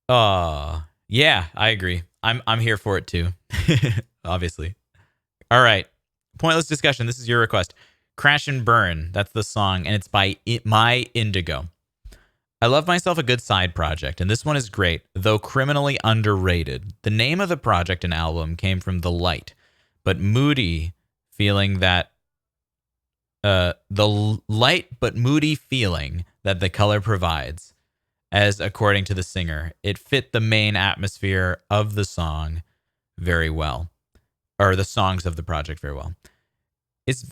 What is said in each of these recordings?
Yeah, I agree. I'm here for it too. Obviously. All right. Pointless discussion. This is your request. Crash and Burn. That's the song, and it's by My Indigo. I love myself a good side project, and this one is great, though criminally underrated. The name of the project and album came from the light, but moody feeling that the light but moody feeling that the color provides, as according to the singer, it fit the main atmosphere of the song very well, or the songs of the project very well. It's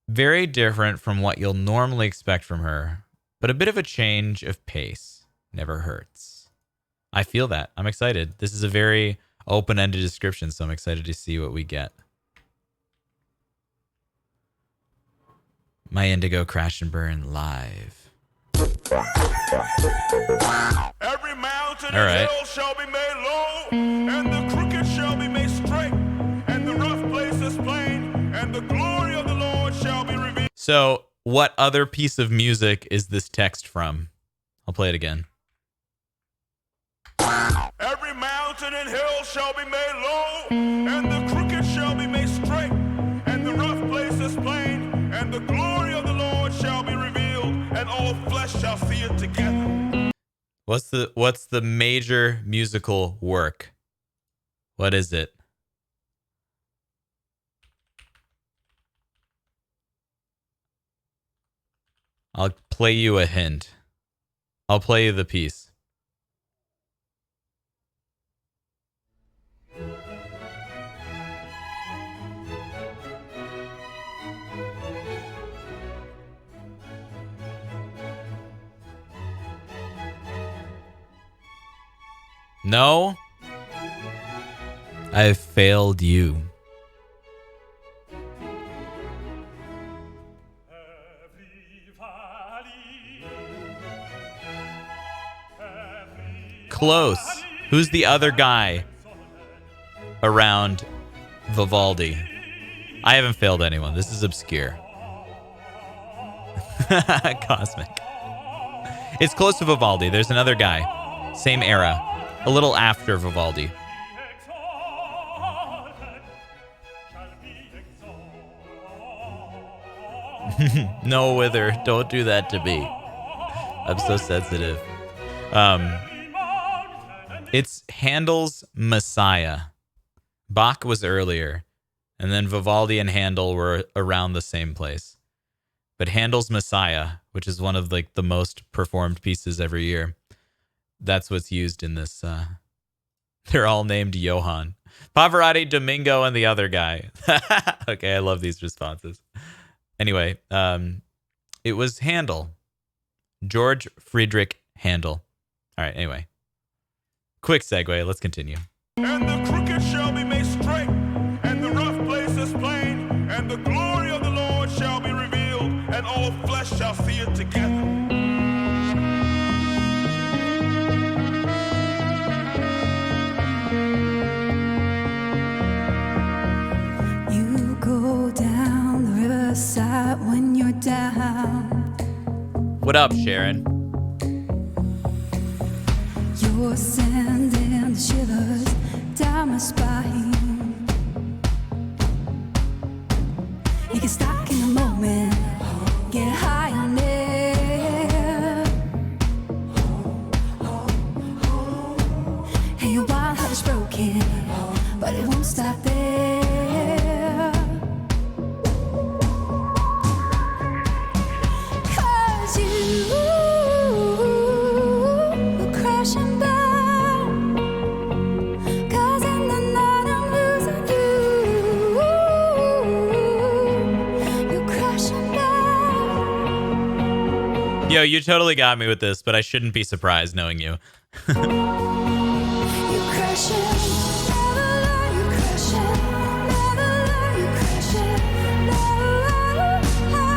very different from what you'll normally expect from her, but a bit of a change of pace never hurts. I feel that. I'm excited. This is a very open-ended description, so I'm excited to see what we get. My Indigo, Crash and Burn live. Every mountain All right. and hill shall be made low, and the crooked shall be made straight, and the rough places plain, and the glory of the Lord shall be revealed. So, what other piece of music is this text from? I'll play it again. Every mountain and hill shall be made low, and the crooked shall be made straight, and the rough places plain, and the glory of the Lord shall be revealed, and all flesh shall see it together. What's the major musical work? What is it? I'll play you a hint. I'll play you the piece. No? I've failed you. Close. Who's the other guy around Vivaldi? I haven't failed anyone. This is obscure. Cosmic. It's close to Vivaldi. There's another guy. Same era. A little after Vivaldi. No, Wither. Don't do that to me. I'm so sensitive. It's Handel's Messiah. Bach was earlier, and then Vivaldi and Handel were around the same place. But Handel's Messiah, which is one of like the most performed pieces every year, that's what's used in this. They're all named Johann. Pavarotti, Domingo, and the other guy. Okay, I love these responses. Anyway, it was Handel. George Friedrich Handel. All right, anyway. Quick segue. Let's continue. And the crooked shall be made straight, and the rough places plain, and the glory of the Lord shall be revealed, and all flesh shall see it together. You go down the riverside when you're down. What up, Sharon? You're sending the shivers down my spine. You get stuck in the moment, get high on it. And your wild heart is broken, but it won't stop there. 'Cause you crashing down, 'cause in the night I'm losing you. You're crashing down. Yo, you totally got me with this, but I shouldn't be surprised knowing you. You're crashing. Never lie, you're crashing. Never lie, you're crashing. Never lie.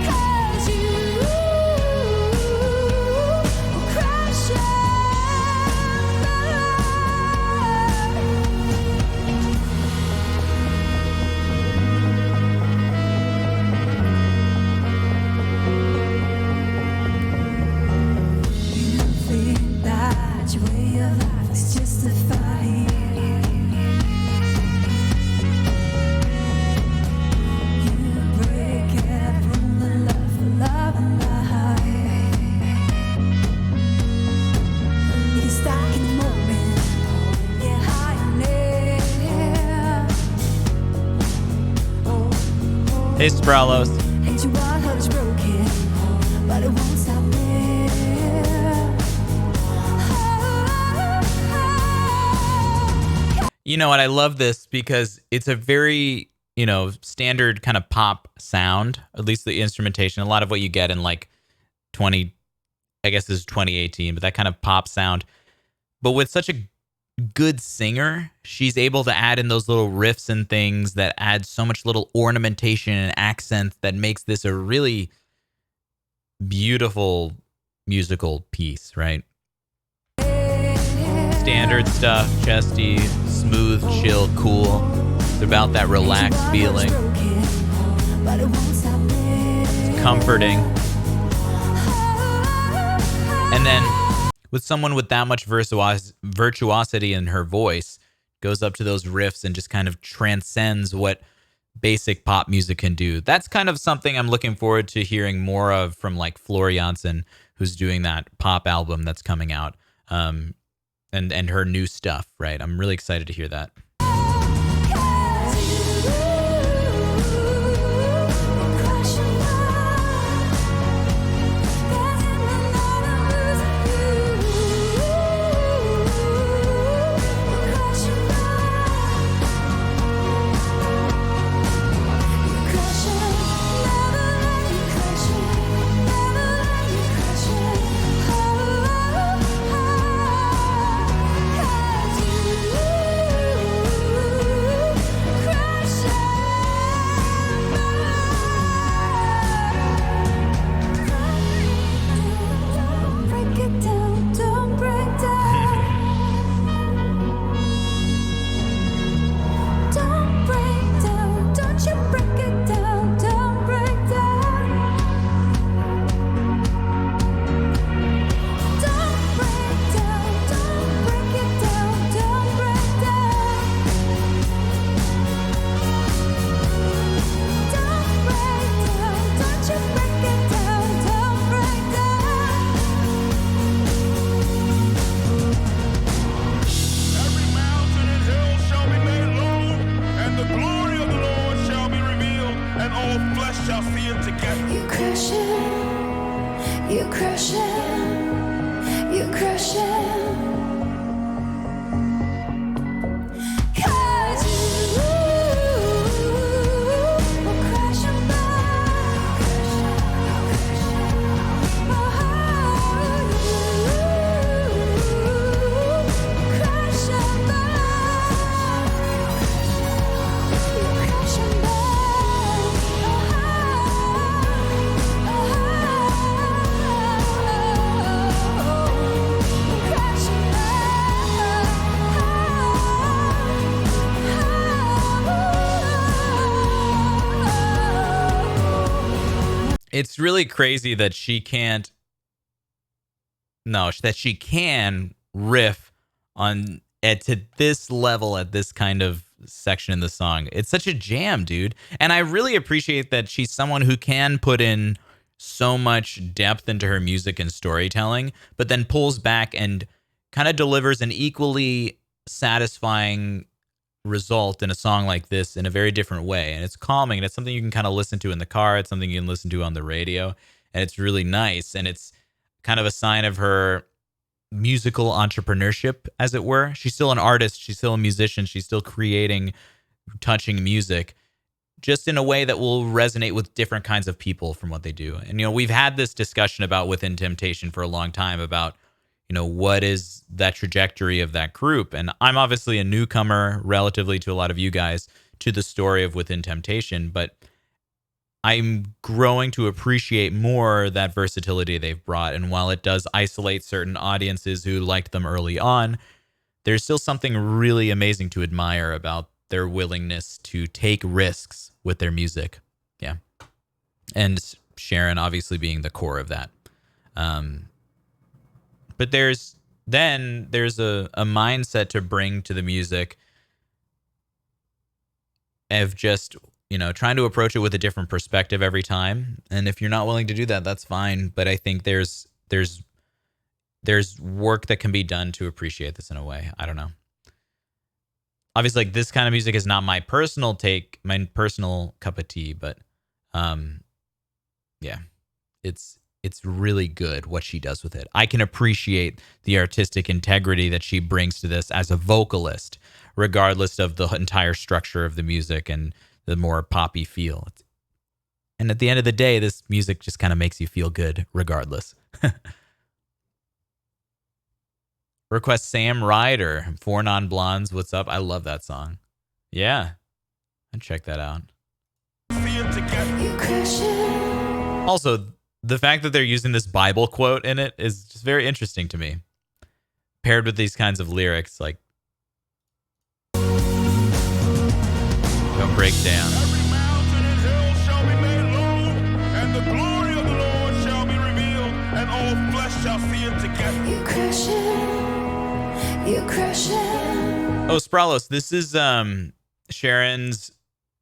'Cause you crashing. You think that Hey, Sproullos. Hate you, our heart is broken, but it won't stop there. You know what? I love this because it's a very, standard kind of pop sound, at least the instrumentation. A lot of what you get in like 20, I guess this is 2018, but that kind of pop sound. But with such a good singer, she's able to add in those little riffs and things that add so much little ornamentation and accent that makes this a really beautiful musical piece, right? Standard stuff, chesty, smooth, chill, cool. It's about that relaxed feeling. It's comforting. And then with someone with that much virtuosity in her voice, goes up to those riffs and just kind of transcends what basic pop music can do. That's kind of something I'm looking forward to hearing more of from like Floor Jansen, who's doing that pop album that's coming out. And her new stuff, right? I'm really excited to hear that. It's really crazy that she can riff on to this level at this kind of section in the song. It's such a jam, dude. And I really appreciate that she's someone who can put in so much depth into her music and storytelling, but then pulls back and kind of delivers an equally satisfying result in a song like this in a very different way. And it's calming, and it's something you can kind of listen to in the car. It's something you can listen to on the radio, and it's really nice. And it's kind of a sign of her musical entrepreneurship, as it were. She's still an artist. She's still a musician. She's still creating touching music, just in a way that will resonate with different kinds of people from what they do. And, we've had this discussion about Within Temptation for a long time about, what is that trajectory of that group? And I'm obviously a newcomer relatively to a lot of you guys to the story of Within Temptation, but I'm growing to appreciate more that versatility they've brought. And while it does isolate certain audiences who liked them early on, there's still something really amazing to admire about their willingness to take risks with their music. Yeah. And Sharon obviously being the core of that. But there's a mindset to bring to the music of just, trying to approach it with a different perspective every time. And if you're not willing to do that, that's fine. But I think there's work that can be done to appreciate this in a way. I don't know. Obviously, like, this kind of music is not my personal take, my personal cup of tea, but Yeah, it's really good what she does with it. I can appreciate the artistic integrity that she brings to this as a vocalist, regardless of the entire structure of the music and the more poppy feel. And at the end of the day, this music just kind of makes you feel good regardless. Request Sam Ryder, Four Non Blondes. What's up? I love that song. Yeah, I'd check that out. Also, the fact that they're using this Bible quote in it is just very interesting to me. Paired with these kinds of lyrics, like, don't break down. Every mountain and hill shall be made low, and the glory of the Lord shall be revealed, and all flesh shall see it together. You crush it. Oh, Spralos, this is Sharon's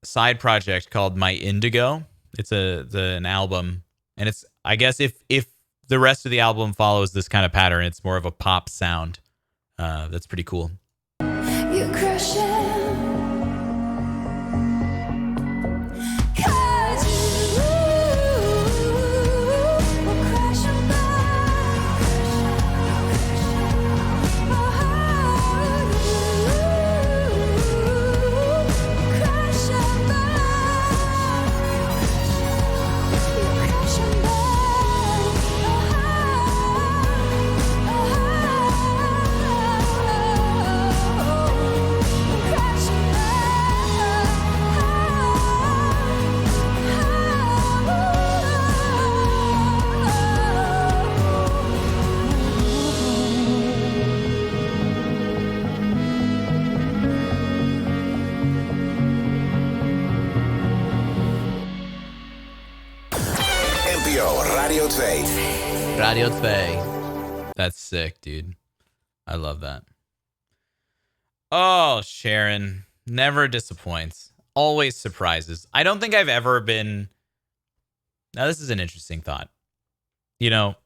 side project called My Indigo. It's an album, and it's, I guess, if the rest of the album follows this kind of pattern, it's more of a pop sound. That's pretty cool. You crush it. 'Cause you will crush and NPO Radio 2. Radio 2. That's sick, dude. I love that. Oh, Sharon. Never disappoints. Always surprises. I don't think I've ever been... Now, this is an interesting thought. You know,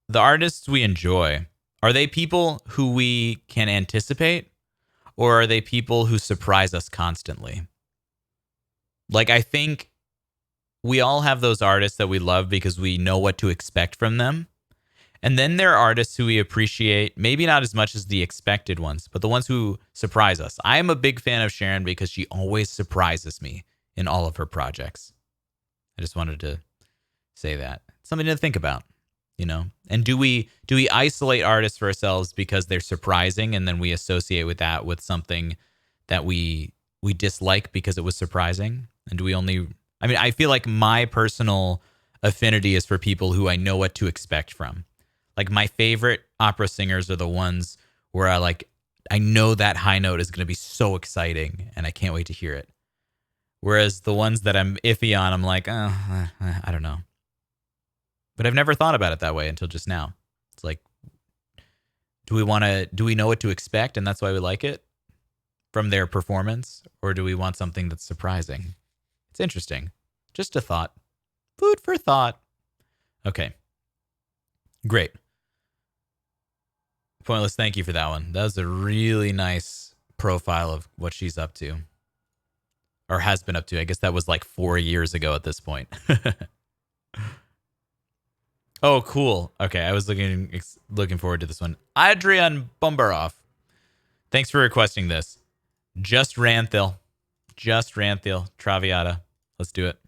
the artists we enjoy, are they people who we can anticipate? Or are they people who surprise us constantly? Like, I think we all have those artists that we love because we know what to expect from them. And then there are artists who we appreciate, maybe not as much as the expected ones, but the ones who surprise us. I am a big fan of Sharon because she always surprises me in all of her projects. I just wanted to say that. Something to think about, you know? And do we isolate artists for ourselves because they're surprising, and then we associate with that with something that we dislike because it was surprising? And do we only... I mean, I feel like my personal affinity is for people who I know what to expect from. Like, my favorite opera singers are the ones where I know that high note is going to be so exciting and I can't wait to hear it. Whereas the ones that I'm iffy on, I'm like, I don't know. But I've never thought about it that way until just now. It's like, do we know what to expect and that's why we like it from their performance? Or do we want something that's surprising? It's interesting. Just a thought. Food for thought. Okay. Great. Pointless, thank you for that one. That was a really nice profile of what she's up to. Or has been up to. I guess that was like 4 years ago at this point. Oh, cool. Okay, I was looking forward to this one. Adrian Bumbaroff. Thanks for requesting this. Just Ranthil. Traviata. Let's do it.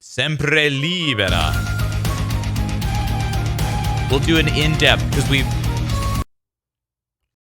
Sempre libera. We'll do an in-depth because